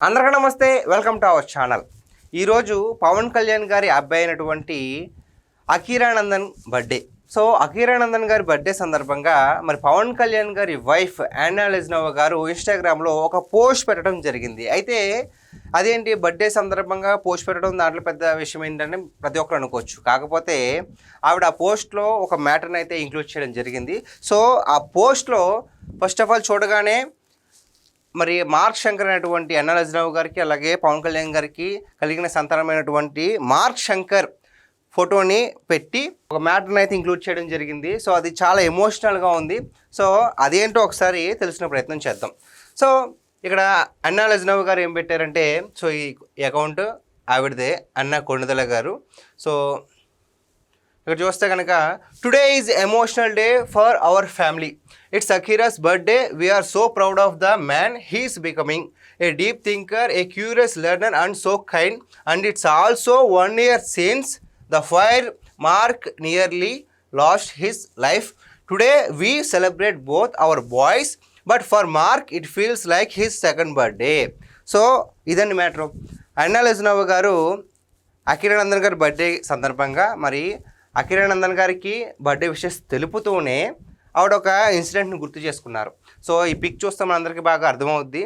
అందరికీ నమస్తే, welcome to our channel. ఈరోజు పవన్ కళ్యాణ్ గారి అబ్బాయి అయినటువంటి అఖీరానందన్ బర్త్డే. సో అఖీరానందన్ గారి బర్త్డే సందర్భంగా మరి పవన్ కళ్యాణ్ గారి వైఫ్ యానా లెజ్నోవా గారు ఇన్స్టాగ్రామ్లో ఒక పోస్ట్ పెట్టడం జరిగింది. అయితే అదేంటి బర్త్డే సందర్భంగా పోస్ట్ పెట్టడం, దాంట్లో పెద్ద విషయం ఏంటంటే ప్రతి ఒక్కరు అనుకోవచ్చు. కాకపోతే ఆవిడ ఆ పోస్ట్లో ఒక మ్యాటర్ని అయితే ఇంక్లూడ్ చేయడం జరిగింది. సో ఆ పోస్ట్లో ఫస్ట్ ఆఫ్ ఆల్ చూడగానే మరి మార్క్ శంకర్ అనేటువంటి యానా లెజ్నోవా గారికి అలాగే పవన్ కళ్యాణ్ గారికి కలిగిన సంతానమైనటువంటి మార్క్ శంకర్ ఫోటోని పెట్టి ఒక మ్యాటర్ని అయితే ఇంక్లూడ్ చేయడం జరిగింది. సో అది చాలా ఎమోషనల్గా ఉంది. సో అదేంటో ఒకసారి తెలిసిన ప్రయత్నం చేద్దాం. సో ఇక్కడ యానా లెజ్నోవా గారు ఏం పెట్టారంటే, సో ఈ అకౌంట్ ఆవిడదే, అన్నా కొణిదెల గారు. సో ఇక్కడ చూస్తే కనుక today is emotional day for our family. It's Akira's birthday. We are so proud of the man he is becoming. A deep thinker, a curious learner and so kind. And it's also 1 year since the fire Mark nearly lost his life. Today we celebrate both our boys, but for Mark it feels like his second birthday. So ఇదని matter. Yana లెజ్నోవా గారు అఖీరానందన్ గారి birthday సందర్భంగా మరి అఖీరానందన్ గారికి birthday wishes తెలుపుతూనే ఆవిడ ఒక ఇన్సిడెంట్ని గుర్తు చేసుకున్నారు. సో ఈ పిక్ చూస్తే మనందరికీ బాగా అర్థమవుద్ది.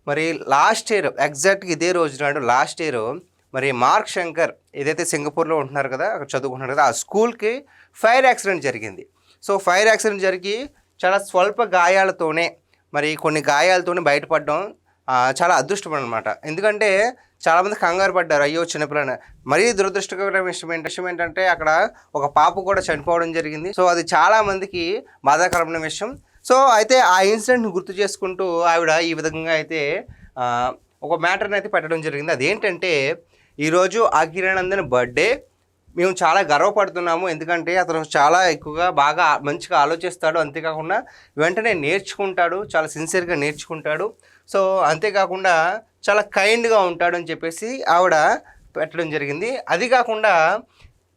మరి లాస్ట్ ఇయర్ ఎగ్జాక్ట్గా ఇదే రోజు నాడు లాస్ట్ ఇయర్ మరి మార్క్ శంకర్ ఏదైతే సింగపూర్లో ఉంటున్నారు కదా, అక్కడ చదువుకుంటున్నారు కదా, ఆ స్కూల్కి ఫైర్ యాక్సిడెంట్ జరిగింది. సో ఫైర్ యాక్సిడెంట్ జరిగి చాలా స్వల్ప గాయాలతోనే మరి కొన్ని గాయాలతోనే బయటపడడం చాలా అదృష్టం అనమాట. ఎందుకంటే చాలామంది కంగారు పడ్డారు, అయ్యో చిన్నపిల్లని. మరీ దురదృష్టకరమైన విషయం ఏంటంటే అక్కడ ఒక పాప కూడా చనిపోవడం జరిగింది. సో అది చాలామందికి బాధాకరమైన విషయం. సో అయితే ఆ ఇన్సిడెంట్ని గుర్తు చేసుకుంటూ ఆవిడ ఈ విధంగా అయితే ఒక మ్యాటర్ని అయితే పెట్టడం జరిగింది. అదేంటంటే ఈరోజు అఖీరానందన్ బర్త్డే, మేము చాలా గర్వపడుతున్నాము. ఎందుకంటే అతను చాలా ఎక్కువగా బాగా మంచిగా ఆలోచిస్తాడు, అంతేకాకుండా వెంటనే నేర్చుకుంటాడు, చాలా సిన్సియర్గా నేర్చుకుంటాడు. సో అంతేకాకుండా చాలా కైండ్గా ఉంటాడు అని చెప్పేసి ఆవిడ పెట్టడం జరిగింది. అది కాకుండా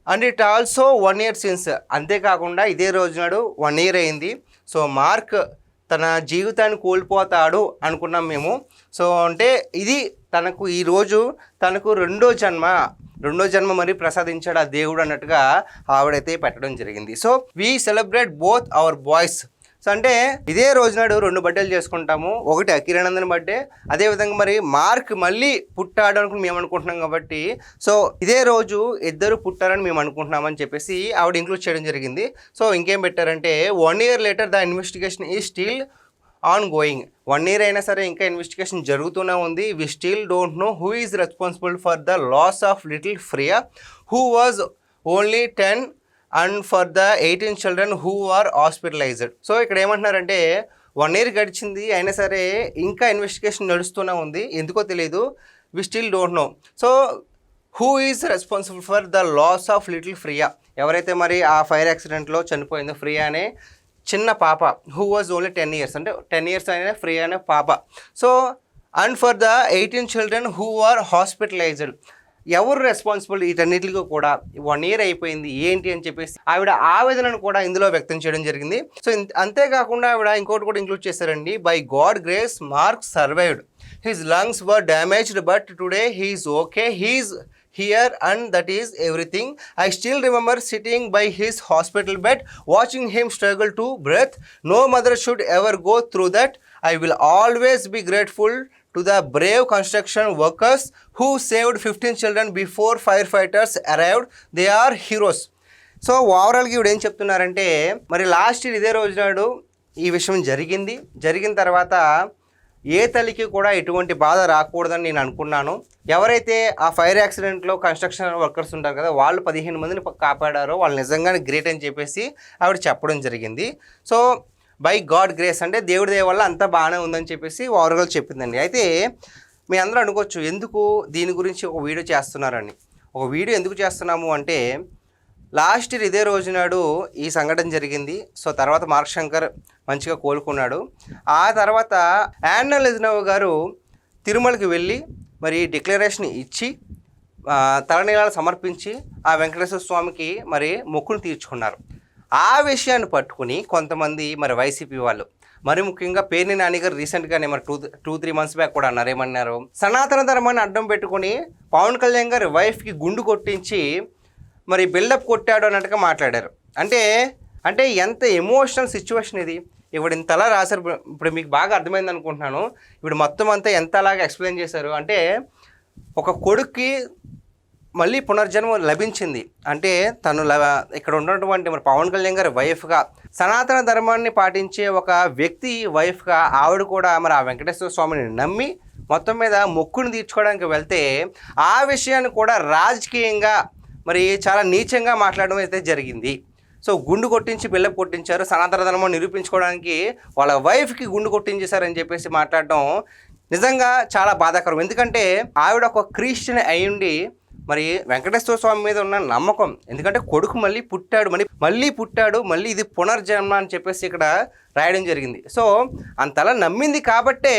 and it also 1 year since, అంతేకాకుండా ఇదే రోజు నాడు 1 year అయింది. సో మార్క్ తన జీవితాన్ని కోల్పోతాడు అనుకున్నాం మేము. సో అంటే ఇది తనకు ఈరోజు తనకు రెండో జన్మ మరి ప్రసాదించాడు ఆ దేవుడు అన్నట్టుగా ఆవిడైతే పెట్టడం జరిగింది. So we celebrate both our boys. So అంటే ఇదే రోజు నాడు 2 బర్త్డేలు చేసుకుంటాము. ఒకటి అఖీరానందన్ బర్త్డే, అదేవిధంగా మరి మార్క్ మళ్ళీ పుట్టాడు అనుకుని మేము అనుకుంటున్నాం కాబట్టి సో ఇదే రోజు ఇద్దరు పుట్టారని మేము అనుకుంటున్నామని చెప్పేసి ఆవిడ ఇంక్లూడ్ చేయడం జరిగింది. సో ఇంకేం పెట్టారంటే 1 year later the investigation is still on going. 1 year అయినా సరే ఇంకా ఇన్వెస్టిగేషన్ జరుగుతూనే ఉంది. We still don't know who is responsible for the loss of little Freya who was only 10 and for the 18 children who are hospitalised. So ఇక్కడ ఏమంటున్నారంటే 1 year గడిచింది అయినా సరే ఇంకా ఇన్వెస్టిగేషన్ నడుస్తూనే ఉంది, ఎందుకో తెలియదు. We still don't know. So who is responsible for the loss of little Freya, ఎవరైతే మరి ఆ ఫైర్ యాక్సిడెంట్లో చనిపోయిందో ఫ్రియా అనే చిన్న పాప, హూ వాజ్ ఓన్లీ 10 years, అంటే 10 years అయినా ఫ్రియా అనే పాప. So and for the 18 children who are hospitalised, ఎవరు రెస్పాన్సిబుల్ వీటన్నిటికీ కూడా 1 year అయిపోయింది ఏంటి అని చెప్పేసి ఆవిడ ఆవేదనను కూడా ఇందులో వ్యక్తం చేయడం జరిగింది. సో అంతేకాకుండా ఆవిడ ఇంకోటి కూడా ఇంక్లూడ్ చేశారండి. By God grace Mark survived, his lungs were damaged but today he's okay, he's here and that is everything. I still remember sitting by his hospital bed watching him struggle to breathe. No mother should ever go through that. I will always be grateful to the brave construction workers who saved 15 children before firefighters arrived. They are heroes. So ఓవరాల్గా ఇవిడ ఏం చెప్తున్నారంటే మరి last ఇదే రోజు నాడు ఈ విషయం జరిగిన తర్వాత ఏ తల్లికి కూడా ఎటువంటి బాధ రాకూడదని నేను అనుకున్నాను. ఎవరైతే ఆ ఫైర్ యాక్సిడెంట్లో కన్స్ట్రక్షన్ వర్కర్స్ ఉంటారు కదా, వాళ్ళు 15 మందిని కాపాడారో వాళ్ళు నిజంగానే గ్రేట్ అని చెప్పేసి ఆవిడ చెప్పడం జరిగింది. సో బై గాడ్ గ్రేస్ అంటే దేవుడి దయ వల్ల అంతా బాగానే ఉందని చెప్పేసి ఓవరాల్గా చెప్పిందండి. అయితే మీ అందరూ అనుకోవచ్చు ఎందుకు దీని గురించి ఒక వీడియో చేస్తున్నారని. ఒక వీడియో ఎందుకు చేస్తున్నాము అంటే లాస్ట్ ఇయర్ ఇదే రోజు నాడు ఈ సంఘటన జరిగింది. సో తర్వాత మార్క్ శంకర్ మంచిగా కోలుకున్నాడు. ఆ తర్వాత యానా లెజ్నోవా గారు తిరుమలకి వెళ్ళి మరి డిక్లరేషన్ ఇచ్చి తలనీలాలు సమర్పించి ఆ వెంకటేశ్వర స్వామికి మరి మొక్కును తీర్చుకున్నారు. ఆ విషయాన్ని పట్టుకుని కొంతమంది మరి వైసీపీ వాళ్ళు మరి ముఖ్యంగా పేర్ని నాని గారు రీసెంట్గానే మరి 2-3 మంత్స్ బ్యాక్ కూడా అన్నారు. ఏమన్నారు, సనాతన ధర్మాన్ని అడ్డం పెట్టుకుని పవన్ కళ్యాణ్ గారి వైఫ్కి గుండు కొట్టించి మరి బిల్డప్ కొట్టాడు అన్నట్టుగా మాట్లాడారు. అంటే ఎంత ఎమోషనల్ సిచ్యువేషన్ ఇది. ఇప్పుడు ఇంతలా రాశారు. ఇప్పుడు మీకు బాగా అర్థమైంది అనుకుంటున్నాను. ఇప్పుడు మొత్తం అంతా ఎంతలాగా ఎక్స్ప్లెయిన్ చేశారు అంటే, ఒక కొడుక్కి మళ్ళీ పునర్జన్మ లభించింది అంటే తను ఇక్కడ ఉన్నటువంటి మరి పవన్ కళ్యాణ్ గారి వైఫ్గా సనాతన ధర్మాన్ని పాటించే ఒక వ్యక్తి వైఫ్గా ఆవిడ కూడా మరి ఆ వెంకటేశ్వర స్వామిని నమ్మి మొత్తం మీద మొక్కుని తీర్చుకోవడానికి వెళ్తే ఆ విషయాన్ని కూడా రాజకీయంగా మరి చాలా నీచంగా మాట్లాడడం అయితే జరిగింది. సో గుండు కొట్టించి బిల్డప్ కొట్టించారు, సనాతన ధర్మం నిరూపించుకోవడానికి వాళ్ళ వైఫ్కి గుండు కొట్టించేశారని చెప్పేసి మాట్లాడడం నిజంగా చాలా బాధాకరం. ఎందుకంటే ఆవిడ ఒక క్రిస్టియన్ అయ్యుండి మరి వెంకటేశ్వర స్వామి మీద ఉన్న నమ్మకం, ఎందుకంటే కొడుకు మళ్ళీ పుట్టాడు, మళ్ళీ ఇది పునర్జన్మ అని చెప్పేసి ఇక్కడ రాయడం జరిగింది. సో అంతలా నమ్మింది కాబట్టే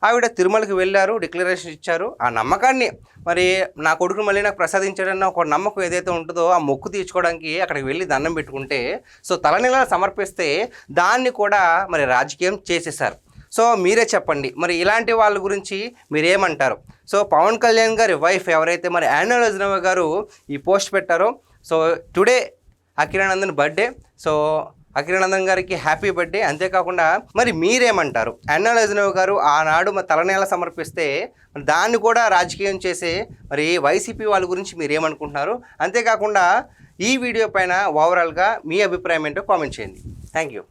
ఆవిడ తిరుమలకి వెళ్ళారు, డిక్లరేషన్ ఇచ్చారు. ఆ నమ్మకాన్ని మరి నా కొడుకును మళ్ళీ నాకు ప్రసాదించాడన్న ఒక నమ్మకం ఏదైతే ఉంటుందో ఆ మొక్కు తీర్చుకోవడానికి అక్కడికి వెళ్ళి దండం పెట్టుకుంటే సో తలనీలా సమర్పిస్తే దాన్ని కూడా మరి రాజకీయం చేసేసారు. సో మీరే చెప్పండి, మరి ఇలాంటి వాళ్ళ గురించి మీరేమంటారు? సో పవన్ కళ్యాణ్ గారి వైఫ్ ఎవరైతే మరి యానా లజ్నోవా గారు ఈ పోస్ట్ పెట్టారో, so today Akiranandan birthday. So Akiranandan గారికి హ్యాపీ బర్త్డే. అంతేకాకుండా మరి మీరేమంటారు? యానా లజ్నోవా గారు ఆనాడు మరి తలనేల సమర్పిస్తే దాన్ని కూడా రాజకీయం చేసే మరి వైసీపీ వాళ్ళ గురించి మీరేమనుకుంటున్నారు? అంతేకాకుండా ఈ వీడియో పైన ఓవరాల్గా మీ అభిప్రాయం ఏంటో కామెంట్ చేయండి. Thank you.